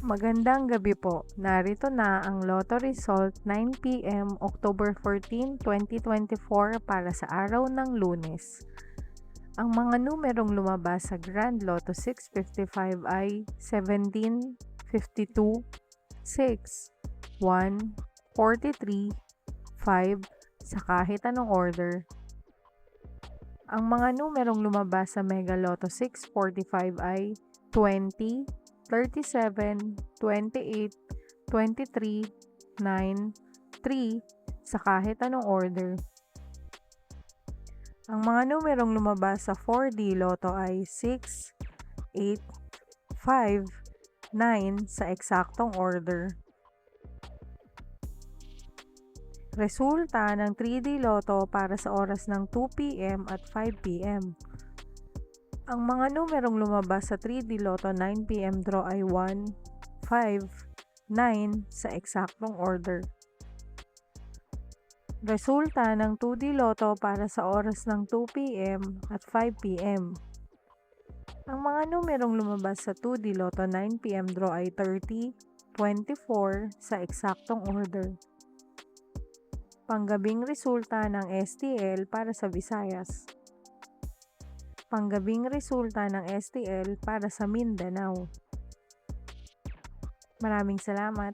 Magandang gabi po. Narito na ang Lotto Result 9 PM October 14, 2024 para sa araw ng Lunes. Ang mga numerong lumabas sa Grand Lotto 655 ay 17, 52, 6, 1, 43, 5 sa kahit anong order. Ang mga numerong lumabas sa Mega Lotto 645 ay 20, 37, 28, 23, 9, 3 sa kahit anong order. Ang mga numerong lumabas sa 4D Lotto ay 6, 8, 5, 9 sa eksaktong order. Resulta ng 3D Lotto para sa oras ng 2 PM at 5 PM. Ang mga numerong lumabas sa 3D Lotto 9 PM draw ay 1, 5, 9 sa eksaktong order. Resulta ng 2D Lotto para sa oras ng 2 PM at 5 PM. Ang mga numerong lumabas sa 2D Lotto 9 PM draw ay 30, 24 sa eksaktong order. Panggabing resulta ng STL para sa Visayas. Panggabing resulta ng STL para sa Mindanao. Maraming salamat.